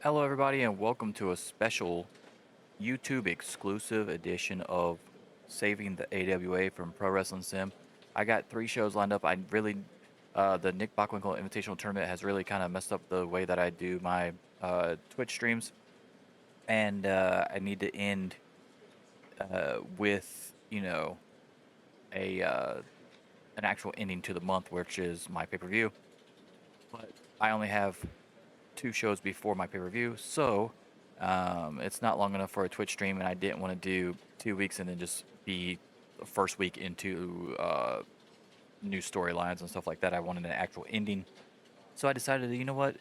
Hello, everybody, and welcome to a special YouTube exclusive edition of Saving the AWA from Pro Wrestling Sim. I got 3 shows lined up. The Nick Bockwinkel Invitational Tournament has really kind of messed up the way that I do my Twitch streams, and I need to end with, a an actual ending to the month, which is my pay-per-view. But I only have 2 shows before my pay-per-view, so it's not long enough for a Twitch stream, and I didn't want to do 2 weeks and then just be the first week into new storylines and stuff like that. I wanted an actual ending, so I decided that, you know what,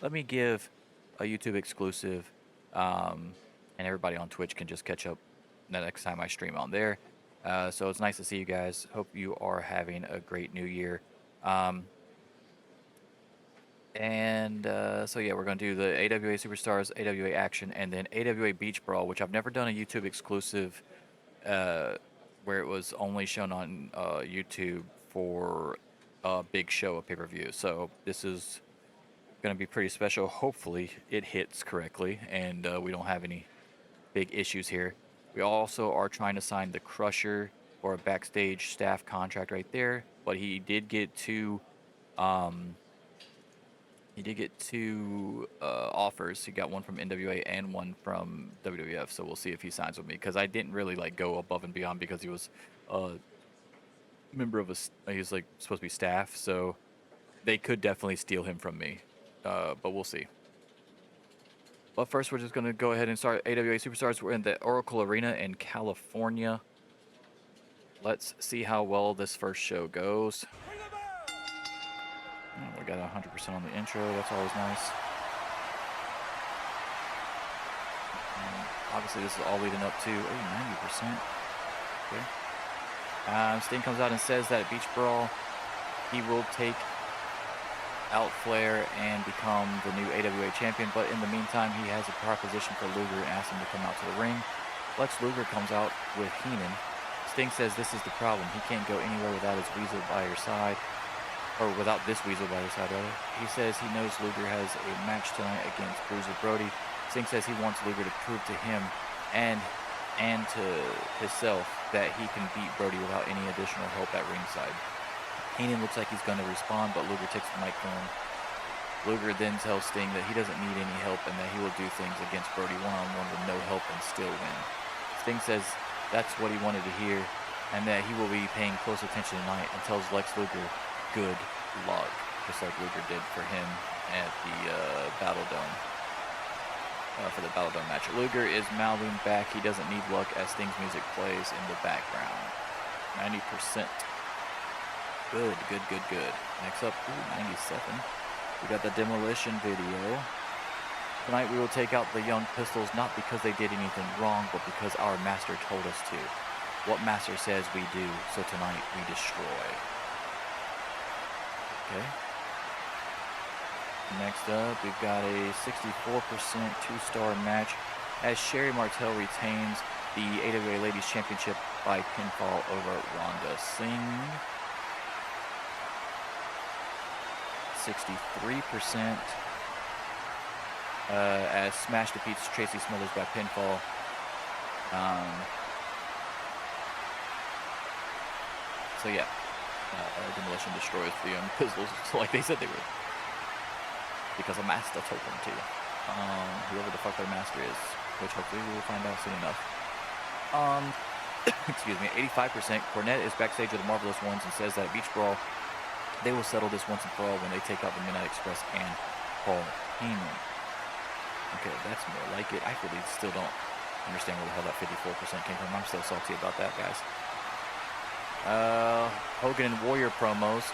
let me give a YouTube exclusive, and everybody on Twitch can just catch up the next time I stream on there. So it's nice to see you guys. Hope you are having a great new year. So yeah, we're going to do the AWA Superstars, AWA Action, and then AWA Beach Brawl, which I've never done a YouTube exclusive where it was only shown on YouTube for a big show, a pay-per-view. So this is going to be pretty special. Hopefully it hits correctly and we don't have any big issues here. We also are trying to sign the Crusher for a backstage staff contract right there, but he did get two offers. He got one from NWA and one from WWF, so we'll see if he signs with me, because I didn't really go above and beyond, because he was a member of he was supposed to be staff, so they could definitely steal him from me, but we'll see. But first, we're just going to go ahead and start AWA Superstars. We're in the Oracle Arena in California. Let's see how well this first show goes. We got 100% on the intro. That's always nice. Obviously, this is all leading up to 90%. Okay. Sting comes out and says that at Beach Brawl, he will take out Flair and become the new AWA champion. But in the meantime, he has a proposition for Luger and asks him to come out to the ring. Lex Luger comes out with Heenan. Sting says this is the problem. He can't go anywhere without his weasel by your side. Or without this weasel by his side, rather. He says he knows Luger has a match tonight against Bruiser Brody. Sting says he wants Luger to prove to him and to himself that he can beat Brody without any additional help at ringside. Heenan looks like he's going to respond, but Luger takes the mic from him. Luger then tells Sting that he doesn't need any help and that he will do things against Brody one-on-one with no help and still win. Sting says that's what he wanted to hear and that he will be paying close attention tonight, and tells Lex Luger good luck, just like Luger did for him at the Battle Dome, for the Battle Dome match. Luger is mouthing back he doesn't need luck as Sting's music plays in the background. 90%. Good. Next up, 97. We got the Demolition video. Tonight we will take out the Young Pistols, not because they did anything wrong, but because our master told us to. What master says we do, so tonight we destroy. Okay. Next up, we've got a 64% 2-star match as Sherry Martel retains the AWA Ladies Championship by pinfall over Rhonda Singh. 63% as Smash defeats Tracy Smothers by pinfall. So yeah, Demolition destroys the Young Pistols like they said they would, because a master told them to. Whoever the fuck their master is, which hopefully we will find out soon enough. Excuse me. 85%. Cornette is backstage with the Marvelous Ones and says that at Beach Brawl they will settle this once and for all when they take out the Midnight Express and Paul Heyman. Okay, that's more like it. I really still don't understand where the hell that 54% came from. I'm still salty about that, guys. Hogan and Warrior promos.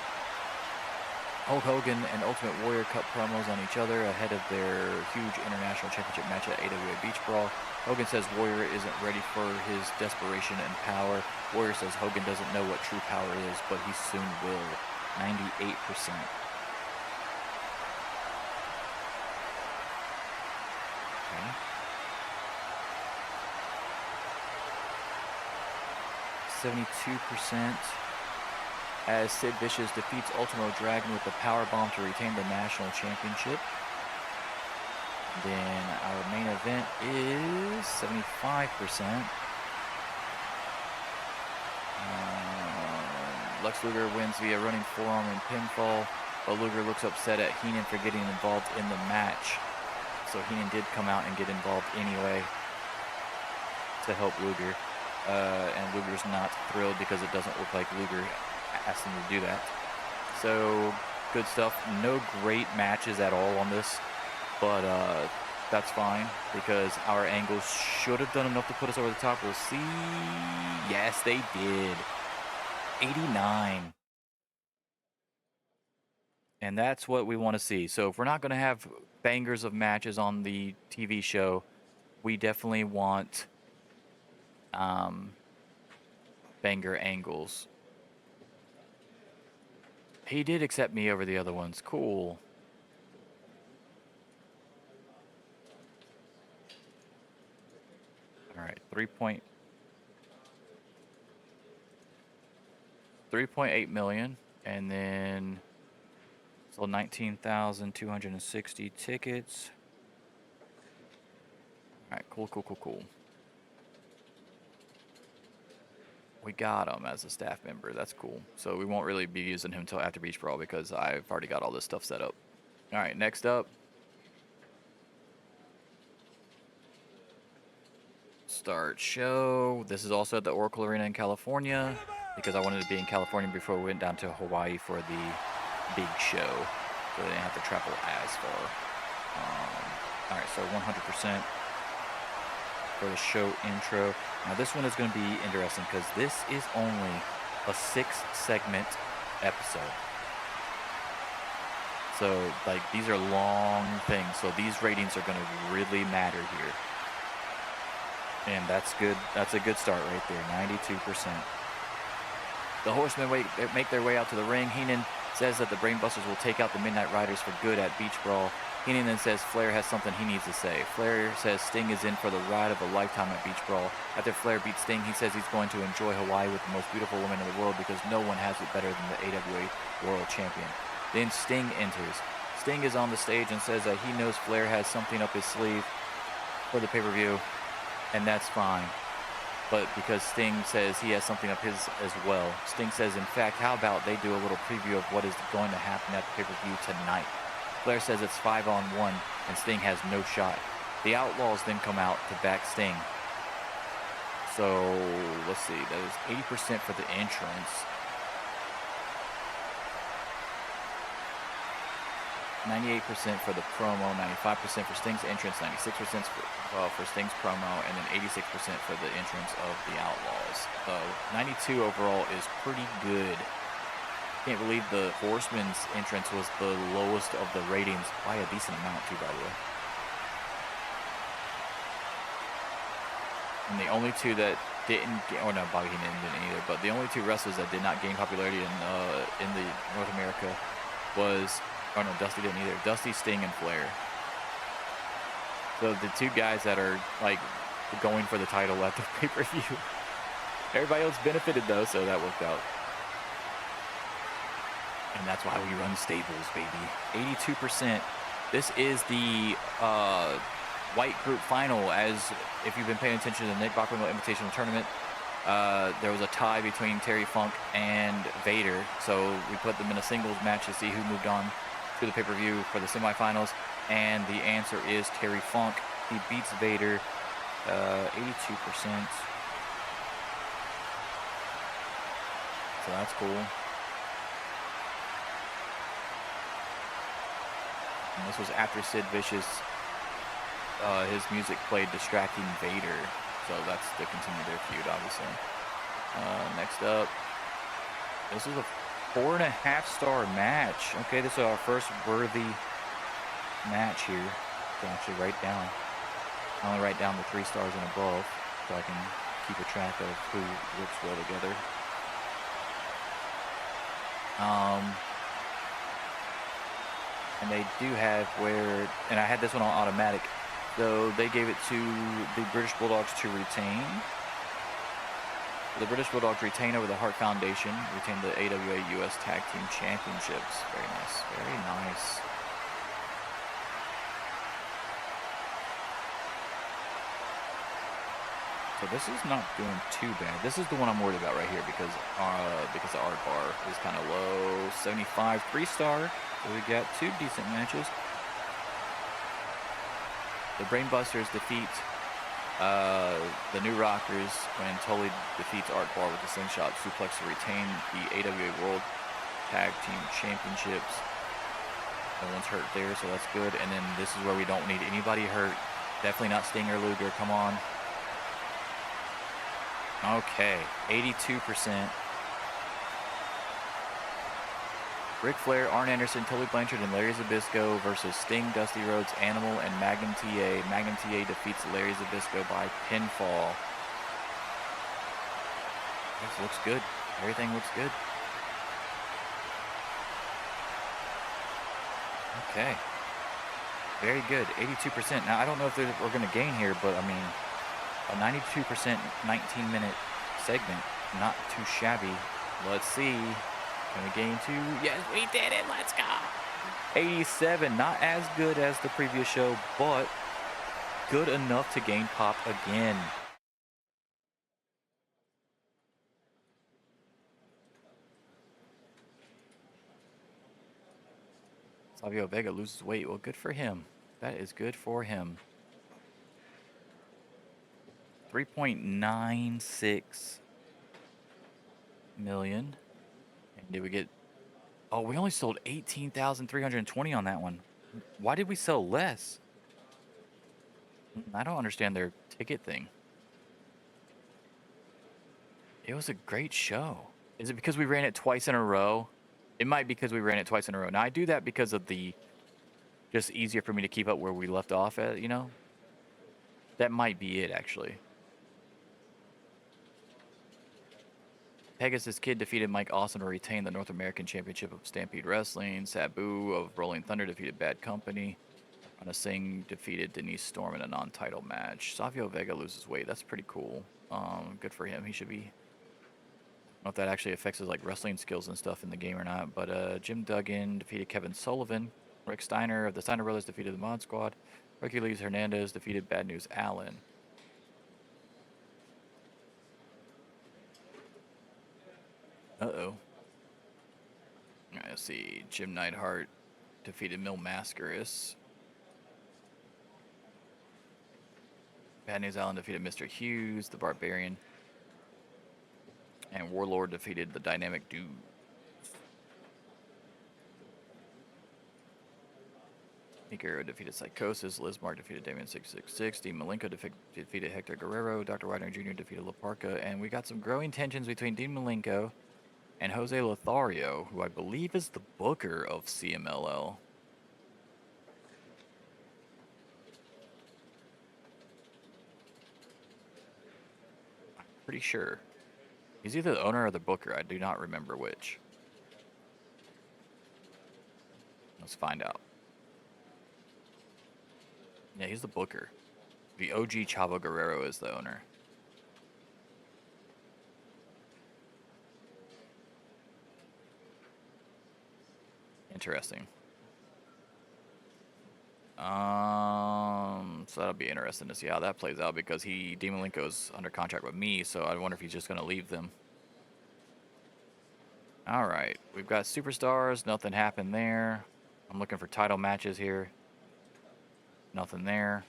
Hulk Hogan and Ultimate Warrior cut promos on each other ahead of their huge international championship match at AWA Beach Brawl. Hogan says Warrior isn't ready for his desperation and power. Warrior says Hogan doesn't know what true power is, but he soon will. 98%. Okay. 72% as Sid Vicious defeats Ultimo Dragon with the powerbomb to retain the national championship. Then our main event is 75%. Lex Luger wins via running forearm and pinfall, but Luger looks upset at Heenan for getting involved in the match. So Heenan did come out and get involved anyway to help Luger. And Luger's not thrilled because it doesn't look like Luger asked him to do that. So good stuff. No great matches at all on this, but that's fine because our angles should have done enough to put us over the top. We'll see. Yes, they did. 89. And that's what we want to see. So if we're not going to have bangers of matches on the TV show, we definitely want banger angles. He did accept me over the other ones. Cool. All right, 3.8 million, and then sold 19,260 tickets. All right, cool. We got him as a staff member. That's cool. So we won't really be using him until after Beach Brawl because I've already got all this stuff set up. All right, next up. Start show. This is also at the Oracle Arena in California because I wanted to be in California before we went down to Hawaii for the big show. So they didn't have to travel as far. All right, so 100% for the show intro. Now this one is going to be interesting because this is only a 6-segment episode. So like these are long things. So these ratings are going to really matter here. And that's good. That's a good start right there. 92%. The Horsemen make their way out to the ring. Heenan says that the Brainbusters will take out the Midnight Riders for good at Beach Brawl. Heenan then says Flair has something he needs to say. Flair says Sting is in for the ride of a lifetime at Beach Brawl. After Flair beats Sting, he says he's going to enjoy Hawaii with the most beautiful woman in the world because no one has it better than the AWA World Champion. Then Sting enters. Sting is on the stage and says that he knows Flair has something up his sleeve for the pay-per-view, and that's fine. But because Sting says he has something up his as well. Sting says, in fact, how about they do a little preview of what is going to happen at the pay-per-view tonight? Flair says it's 5-on-1, and Sting has no shot. The Outlaws then come out to back Sting. So, let's see, that is 80% for the entrance. 98% for the promo, 95% for Sting's entrance, 96% for Sting's promo, and then 86% for the entrance of the Outlaws. So 92 overall is pretty good. Can't believe the Horsemen's entrance was the lowest of the ratings by a decent amount too, by the way. And the only two that didn't get, or no, Bobby Heenan didn't either, but the only two wrestlers that did not gain popularity in the North America was, oh no, Dusty didn't either. Dusty, Sting, and Flair. So the two guys that are like going for the title at the pay-per-view. Everybody else benefited though, so that worked out. And that's why we run stables, baby. 82%. This is the white group final. As if you've been paying attention to the Nick Bockwinkel Invitational Tournament, there was a tie between Terry Funk and Vader. So we put them in a singles match to see who moved on to the pay-per-view for the semifinals, and the answer is Terry Funk. He beats Vader 82%. So that's cool. And this was after Sid Vicious, his music played distracting Vader. So that's to continue their feud, obviously. Next up, this is a 4.5-star match. Okay, this is our first worthy match here to actually write down. I only write down the 3 stars and above so I can keep a track of who works well together. And they do have where, and I had this one on automatic, so they gave it to the British Bulldogs to retain. The British Bulldogs retain over the Hart Foundation, retain the AWA US Tag Team Championships. Very nice, very nice. So this is not doing too bad. This is the one I'm worried about right here because the art bar is kind of low. 75 3-star. So we got 2 decent matches. The Brainbusters defeat the New Rockers when Tully defeats Art Bar with a slingshot suplex to retain the AWA World Tag Team Championships. No one's hurt there, so that's good. And then this is where we don't need anybody hurt. Definitely not Sting or Luger. Come on. Okay, 82%. Ric Flair, Arn Anderson, Tully Blanchard, and Larry Zbyszko versus Sting, Dusty Rhodes, Animal, and Magnum TA. Magnum TA defeats Larry Zbyszko by pinfall. This looks good. Everything looks good. Okay. Very good. 82%. Now, I don't know if we're going to gain here, but I mean, a 92% 19-minute segment. Not too shabby. Let's see. Can we gain 2? Yes, we did it. Let's go. 87. Not as good as the previous show, but good enough to gain pop again. Savio Vega loses weight. Well, good for him. That is good for him. 3.96 million. And did we get... Oh, we only sold 18,320 on that one. Why did we sell less? I don't understand their ticket thing. It was a great show. Is it because we ran it twice in a row? It might be because we ran it twice in a row. Now, I do that because of the... Just easier for me to keep up where we left off at, you know? That might be it, actually. Pegasus Kid defeated Mike Awesome to retain the North American Championship of Stampede Wrestling. Sabu of Rolling Thunder defeated Bad Company. Anna Singh defeated Denise Storm in a non-title match. Savio Vega loses weight. That's pretty cool. Good for him. He should be... I don't know if that actually affects his like wrestling skills and stuff in the game or not. But Jim Duggan defeated Kevin Sullivan. Rick Steiner of the Steiner Brothers defeated the Mod Squad. Hercules Hernandez defeated Bad News Allen. Uh-oh. Let's see. Jim Neidhart defeated Mil Mascaris. Bad News Allen defeated Mr. Hughes, the Barbarian. And Warlord defeated the Dynamic Dude. Guerrero defeated Psychosis. Liz Mark defeated Damien 666. Dean Malenko defeated Hector Guerrero. Dr. Widener Jr. defeated La Parca. And we got some growing tensions between Dean Malenko and Jose Lothario, who I believe is the booker of CMLL. I'm pretty sure. He's either the owner or the booker. I do not remember which. Let's find out. Yeah, he's the booker. The OG Chavo Guerrero is the owner. Interesting. So that'll be interesting to see how that plays out because Dean Malenko's under contract with me, so I wonder if he's just going to leave them. All right, we've got superstars. Nothing happened there. I'm looking for title matches here. Nothing there.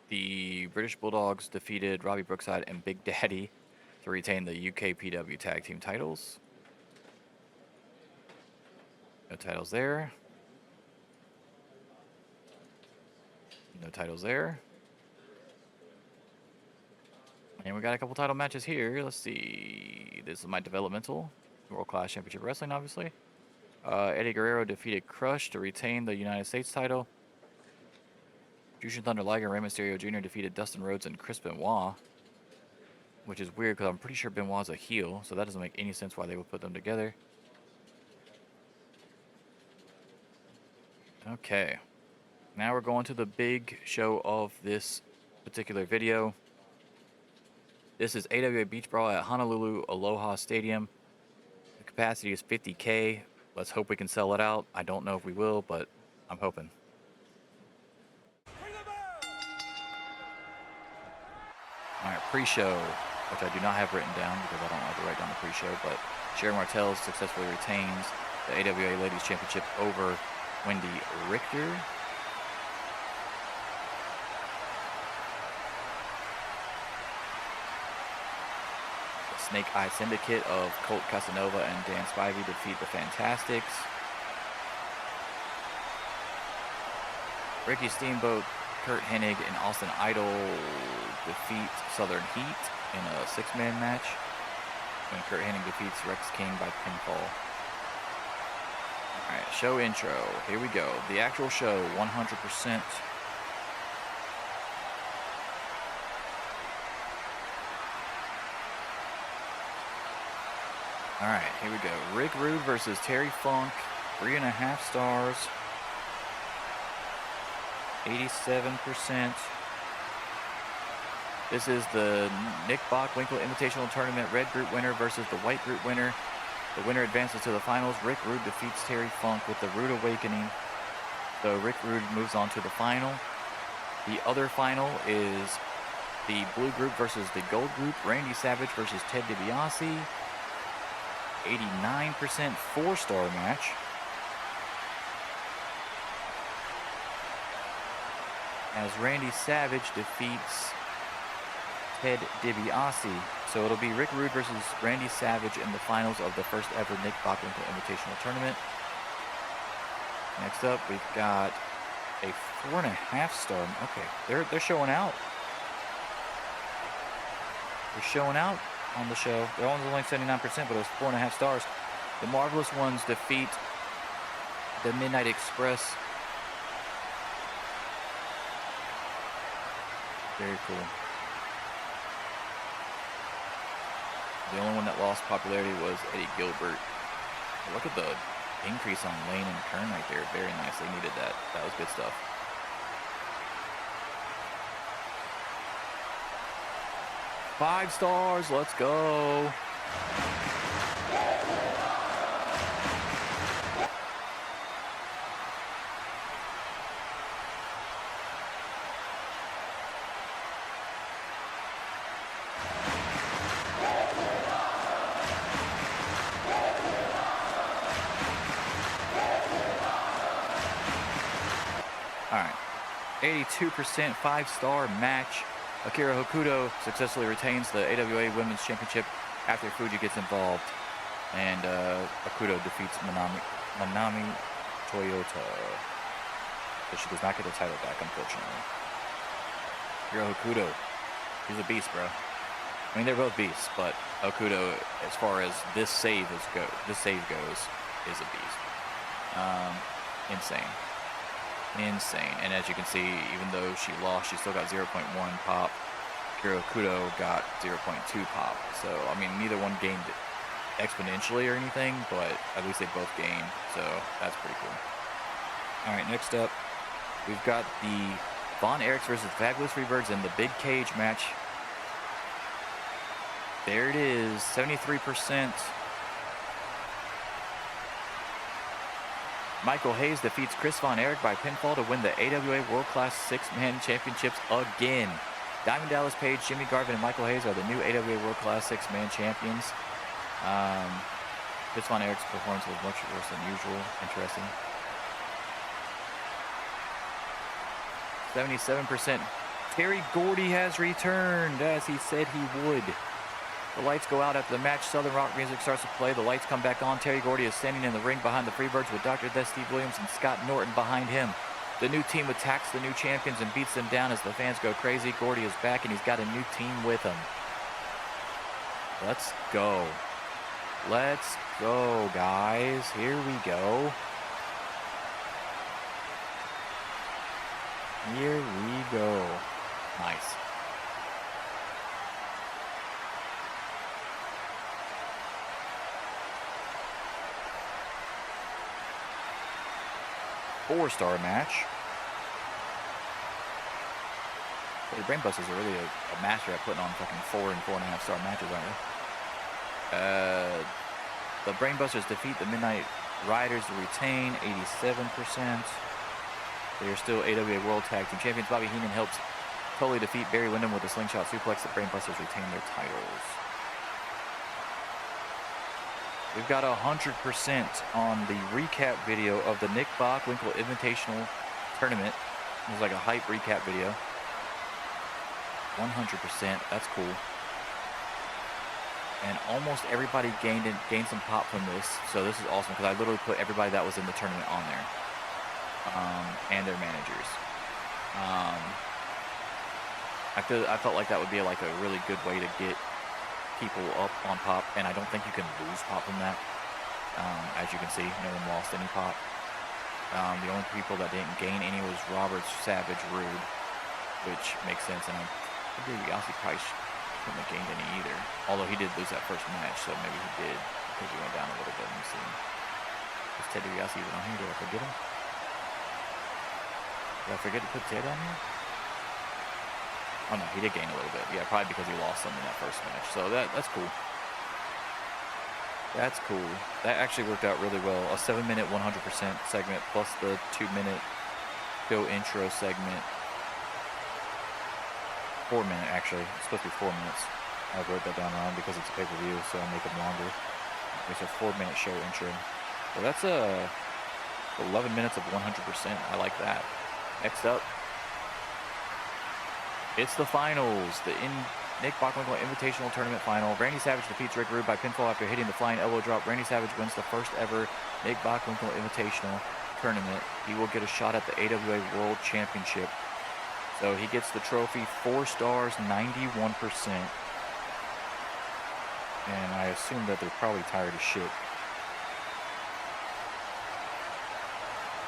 The British Bulldogs defeated Robbie Brookside and Big Daddy to retain the UKPW Tag Team titles. No titles there. No titles there. And we got a couple title matches here. Let's see. This is my developmental. World Class Championship Wrestling, obviously. Eddie Guerrero defeated Crush to retain the United States title. Jushin Thunder Liger and Rey Mysterio Jr. defeated Dustin Rhodes and Chris Benoit. Which is weird because I'm pretty sure Benoit's a heel, so that doesn't make any sense why they would put them together. Okay. Now we're going to the big show of this particular video. This is AWA Beach Brawl at Honolulu Aloha Stadium. The capacity is 50K. Let's hope we can sell it out. I don't know if we will, but I'm hoping. All right, pre-show, which I do not have written down because I don't like to write down the pre-show, but Sherry Martel successfully retains the AWA Ladies Championship over Wendy Richter. The Snake Eye Syndicate of Colt Casanova and Dan Spivey defeat the Fantastics. Ricky Steamboat, Kurt Hennig, and Austin Idol defeat Southern Heat in a six-man match when Kurt Hennig defeats Rex King by pinfall. Alright, show intro. Here we go. The actual show, 100%. Alright, here we go. Rick Rude versus Terry Funk, 3.5 stars. 87%. This is the Nick Bockwinkel Invitational Tournament red group winner versus the white group winner. The winner advances to the finals. Rick Rude defeats Terry Funk with the Rude Awakening. So Rick Rude moves on to the final. The other final is the blue group versus the gold group. Randy Savage versus Ted DiBiase. 89% 4-star match. As Randy Savage defeats Ted DiBiase. So it'll be Rick Rude versus Randy Savage in the finals of the first ever Nick Bockwinkel Invitational Tournament. Next up, we've got a 4.5 star. Okay, they're showing out. They're showing out on the show. They're only 79%, but it was 4.5 stars. The Marvelous Ones defeat the Midnight Express. Very cool. The only one that lost popularity was Eddie Gilbert. Look at the increase on Lane and Kern right there. Very nice. They needed that. That was good stuff. Five stars. Let's go. All right, 82% 5-star match. Akira Hokuto successfully retains the AWA Women's Championship after Fuji gets involved. And Hokuto defeats Manami Toyota. But she does not get the title back, unfortunately. Akira Hokuto, he's a beast, bro. I mean, they're both beasts, but Hokuto, as far as this save goes, is a beast. Insane. Insane. And as you can see, even though she lost, she still got 0.1 pop. Akira Hokuto got 0.2 pop. So, I mean, neither one gained exponentially or anything, but at least they both gained. So, that's pretty cool. All right, next up, we've got the Von Erichs versus Fabulous Freebirds in the big cage match. There it is, 73%. Michael Hayes defeats Chris Von Erich by pinfall to win the AWA World Class 6-man championships again. Diamond Dallas Page, Jimmy Garvin, and Michael Hayes are the new AWA World Class 6-man champions. Chris Von Erich's performance was much worse than usual. Interesting. 77%. Terry Gordy has returned, as he said he would. The lights go out after the match. Southern rock music starts to play. The lights come back on. Terry Gordy is standing in the ring behind the Freebirds with Dr. Death Steve Williams and Scott Norton behind him. The new team attacks the new champions and beats them down as the fans go crazy. Gordy is back and he's got a new team with him. Let's go. Let's go, guys. Here we go. Here we go. Nice. Four-star match. The Brainbusters are really a master at putting on fucking 4 and 4.5 star matches, aren't they? The Brainbusters defeat the Midnight Riders to retain 87%. They are still AWA World Tag Team Champions. Bobby Heenan helps totally defeat Barry Windham with a slingshot suplex. The Brainbusters retain their titles. We've got 100% on the recap video of the Nick Bockwinkel Invitational Tournament. It was like a hype recap video. 100%. That's cool. And almost everybody gained some pop from this. So this is awesome because I literally put everybody that was in the tournament on there. And their managers. I felt like that would be like a really good way to get people up on pop, and I don't think you can lose pop from that. As you can see, no one lost any pop. The only people that didn't gain any was Roberts, Savage, Rude, which makes sense, and I think Yossi probably couldn't have gained any either. Although he did lose that first match, so maybe he did, because he went down a little bit. Let me see. Is Ted DiBiase even on here? Did I forget him? Did I forget to put Ted on here? Oh no, he did gain a little bit. Yeah, probably because he lost some in that first match. So that's cool. That's cool. That actually worked out really well. A 7-minute 100% segment plus the 2-minute go intro segment. 4-minute actually. It's supposed to be 4 minutes. I wrote that down wrong because it's a pay-per-view, so I make them longer. It's a 4-minute show intro. So that's 11 minutes of 100%. I like that. Next up, it's the finals. The Nick Bockwinkel Invitational Tournament Final. Randy Savage defeats Rick Rude by pinfall after hitting the flying elbow drop. Randy Savage wins the first ever Nick Bockwinkel Invitational Tournament. He will get a shot at the AWA World Championship. So he gets the trophy, 4 stars, 91%. And I assume that they're probably tired as shit.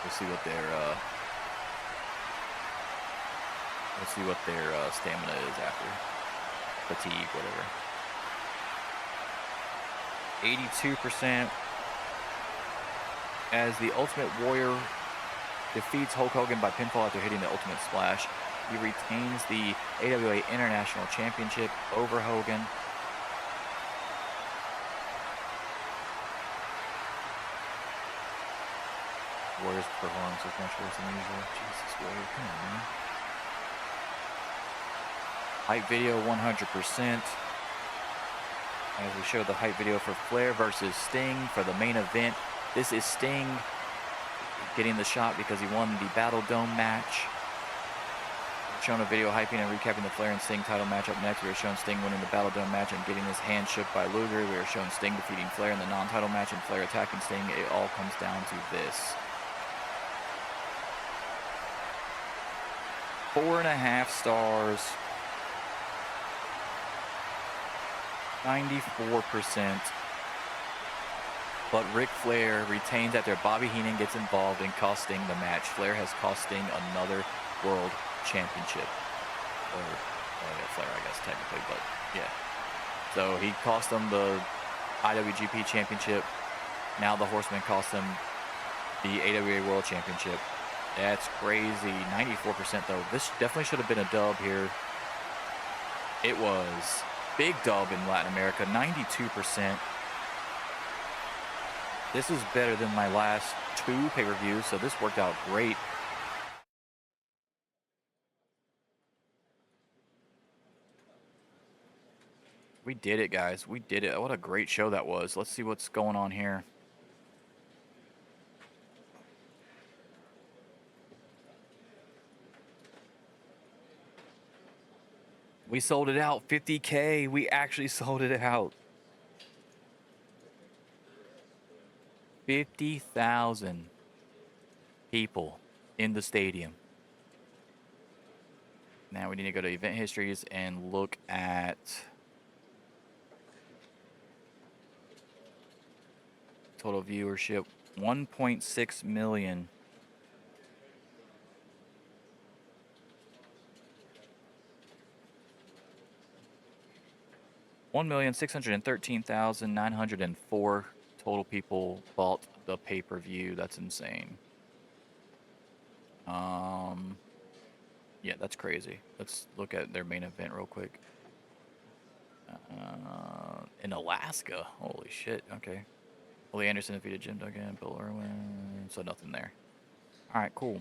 We'll see what their stamina is after. Fatigue, whatever. 82%. As the Ultimate Warrior defeats Hulk Hogan by pinfall after hitting the Ultimate Splash. He retains the AWA International Championship over Hogan. Warrior's performance was much worse than usual. Jesus, Warrior, come on, man. Hype video 100%. As we show the hype video for Flair versus Sting for the main event. This is Sting getting the shot because he won the Battle Dome match. We're showing a video hyping and recapping the Flair and Sting title match. Up next, we are showing Sting winning the Battle Dome match and getting his hand shook by Luger. We are showing Sting defeating Flair in the non-title match and Flair attacking Sting. It all comes down to this. 4.5 stars. 94%. But Ric Flair retains after Bobby Heenan gets involved and cost Sting the match. Flair has cost Sting another world championship. Or, well, yeah, Flair, I guess, technically, but yeah. So he cost him the IWGP Championship. Now the Horseman cost him the AWA World Championship. That's crazy. 94% though. This definitely should have been a dub here. It was. Big dub in Latin America, 92%. This is better than my last 2 pay-per-views, so this worked out great. We did it, guys. We did it. What a great show that was. Let's see what's going on here. We sold it out. 50K. We actually sold it out. 50,000 people in the stadium. Now we need to go to event histories and look at total viewership. 1.6 million. $1,613,904 total people bought the pay-per-view. That's insane. Yeah, that's crazy. Let's look at their main event real quick. In Alaska. Holy shit. Okay. Willie Anderson defeated Jim Duggan, Bill Irwin. So nothing there. All right, cool.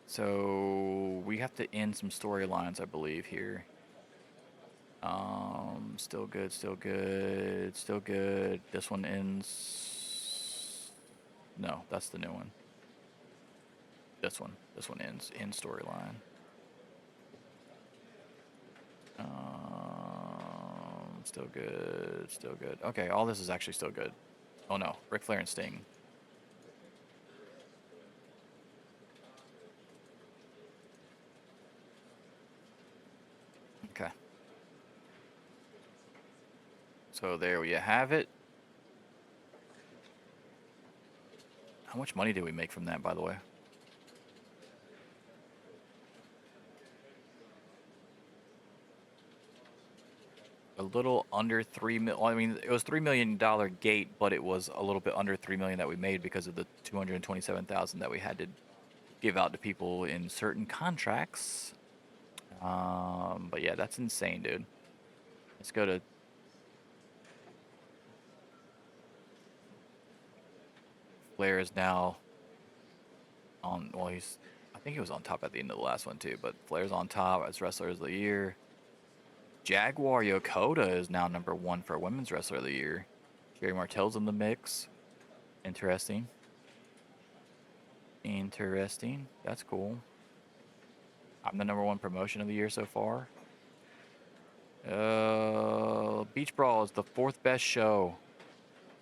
So we have to end some storylines, I believe, here. Still good, still good, still good. This one ends. No, that's the new one. This one ends in storyline. Still good, still good. Okay, all this is actually still good. Oh no, Ric Flair and Sting. Okay. So there you have it. How much money did we make from that, by the way? A little under 3 million. Well, I mean, it was $3 million gate, but it was a little bit under 3 million that we made because of the 227,000 that we had to give out to people in certain contracts. But yeah, that's insane, dude. Let's go to Flair is now on. Well, I think he was on top at the end of the last one too. But Flair's on top as Wrestler of the Year. Jaguar Yokota is now #1 for Women's Wrestler of the Year. Jerry Martell's in the mix. Interesting. Interesting. That's cool. I'm the #1 promotion of the year so far. Beach Brawl is the 4th best show.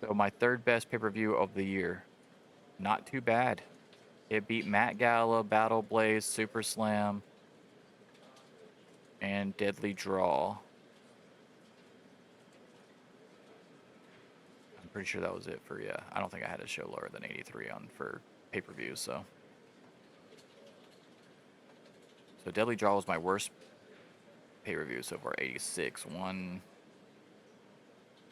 So my 3rd best pay-per-view of the year. Not too bad. It beat Matt Gala, Battle Blaze, Super Slam, and Deadly Draw. I'm pretty sure that was it for, yeah. I don't think I had a show lower than 83 on for pay-per-view, so. So Deadly Draw was my worst pay-per-view so far, 86. 1,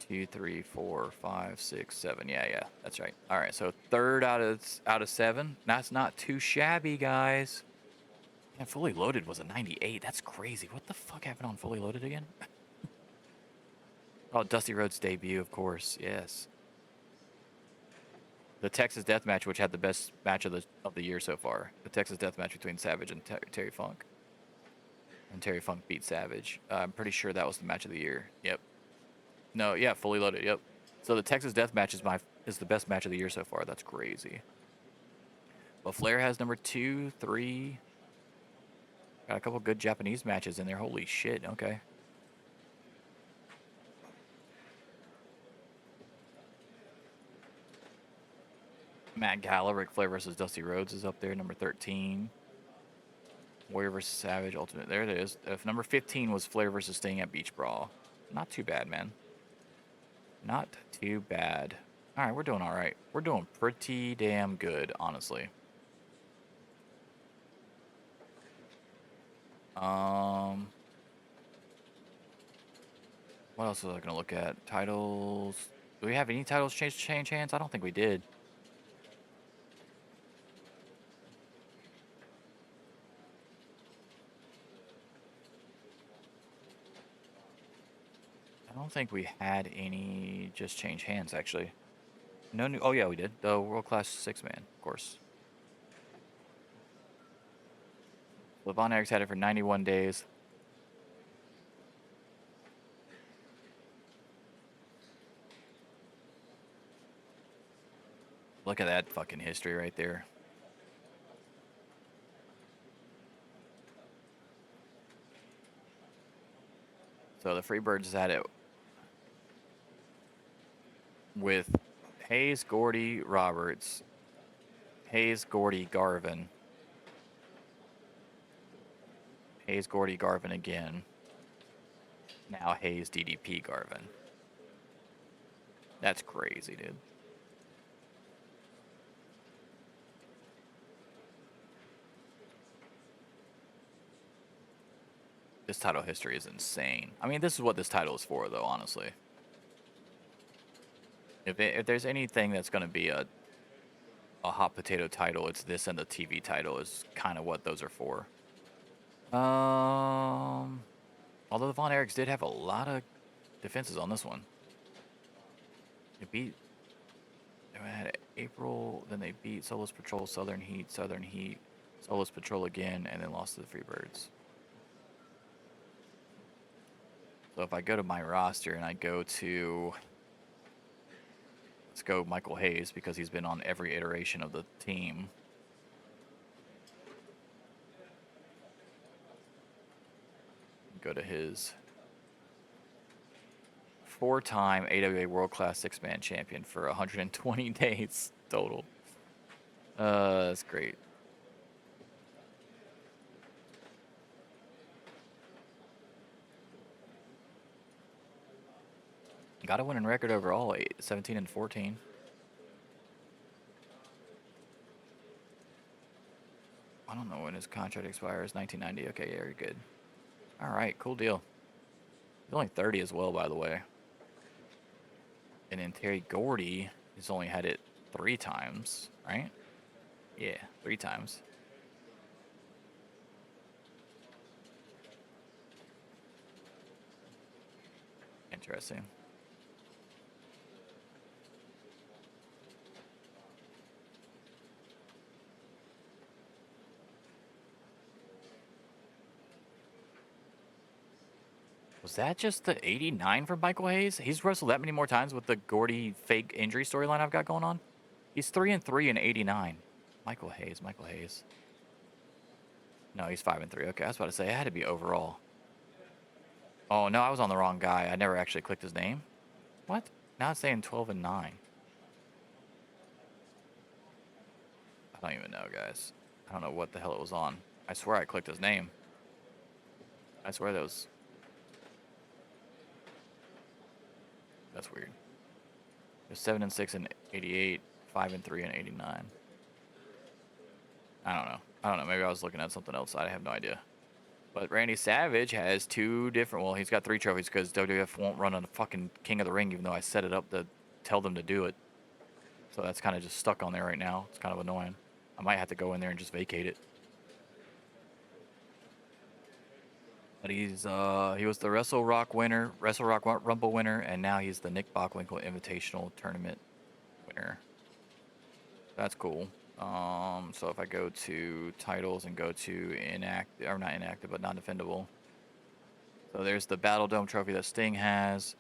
2, 3, 4, 5, 6, 7. Yeah, that's right. All right, so 3rd out of 7. That's not too shabby, guys. Man, Fully Loaded was a 98. That's crazy. What the fuck happened on Fully Loaded again? Oh, Dusty Rhodes' debut, of course. Yes. The Texas Death Match, which had the best match of the year so far. The Texas Death Match between Savage and Terry Funk. And Terry Funk beat Savage. I'm pretty sure that was the match of the year. Yep. No, yeah, Fully Loaded. Yep. So the Texas Death Match is the best match of the year so far. That's crazy. But Flair has #2, 3. Got a couple good Japanese matches in there. Holy shit. Okay. Matt Gala, Ric Flair versus Dusty Rhodes is up there, #13. Warrior versus Savage, Ultimate. There it is. If #15 was Flair versus Sting at Beach Brawl. Not too bad, man. Not too bad. All right, we're doing all right. We're doing pretty damn good, honestly. What else was I gonna look at? Titles. Do we have any titles change hands? I don't think we did. I don't think we had any just change hands, actually. No new. Oh, yeah, we did. The World Class 6-man, of course. Von Erich's had it for 91 days. Look at that fucking history right there. So the Freebirds has had it with Hayes, Gordy, Roberts, Hayes, Gordy, Garvin, Hayes, Gordy, Garvin again. Now Hayes, DDP, Garvin. That's crazy, dude. This title history is insane. I mean, this is what this title is for, though, honestly. If there's anything that's going to be a hot potato title, it's this, and the TV title is kind of what those are for. Although the Von Erichs did have a lot of defenses on this one. They had April, then they beat Soulless Patrol, Southern Heat, Soloist Patrol again, and then lost to the Freebirds. So if I go to my roster and I go to, let's go Michael Hayes, because he's been on every iteration of the team. Go to his 4-time AWA World Class 6-man champion for 120 days total. That's great. Got a winning record overall, 17 and 14. I don't know when his contract expires. 1990. Okay, yeah, you're good. All right, cool deal. He's only 30 as well, by the way. And then Terry Gordy has only had it 3 times, right? Yeah, 3 times. Interesting. Was that just the 89 for Michael Hayes? He's wrestled that many more times with the Gordy fake injury storyline I've got going on. He's 3-3 in 89. Michael Hayes, Michael Hayes. No, he's 5-3. Okay, I was about to say it had to be overall. Oh no, I was on the wrong guy. I never actually clicked his name. What? Now it's saying 12 and 9. I don't even know, guys. I don't know what the hell it was on. I swear I clicked his name. I swear that was... That's weird. There's 7 and 6 in 88, 5 and 3 in 89. I don't know. Maybe I was looking at something else. I have no idea. But Randy Savage has 2 different... Well, he's got 3 trophies because WWF won't run on the fucking King of the Ring, even though I set it up to tell them to do it. So that's kind of just stuck on there right now. It's kind of annoying. I might have to go in there and just vacate it. But he was the Wrestle Rock winner, Wrestle Rock Rumble winner, and now he's the Nick Bockwinkel Invitational Tournament winner. That's cool. So if I go to titles and go to inactive, or not inactive, but non-defendable. So there's the Battle Dome trophy that Sting has.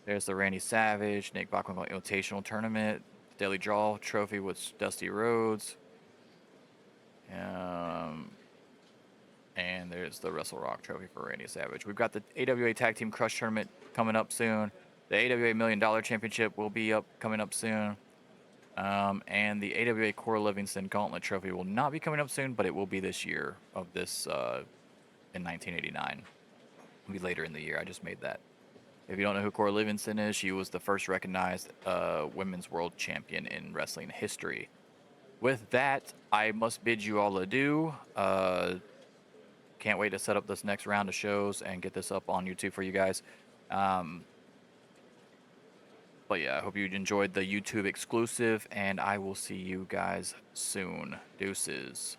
There's the Randy Savage, Nick Bockwinkel Invitational Tournament, Daily Draw trophy with Dusty Rhodes. And there's the Wrestle Rock trophy for Randy Savage. We've got the AWA Tag Team Crush Tournament coming up soon. The AWA $1 Million Championship will be coming up soon. And the AWA Core Livingston Gauntlet Trophy will not be coming up soon, but it will be this year of this in 1989. It'll be later in the year. I just made that. If you don't know who Core Livingston is, she was the first recognized women's world champion in wrestling history. With that, I must bid you all adieu. Can't wait to set up this next round of shows and get this up on YouTube for you guys. But yeah, I hope you enjoyed the YouTube exclusive, and I will see you guys soon. Deuces.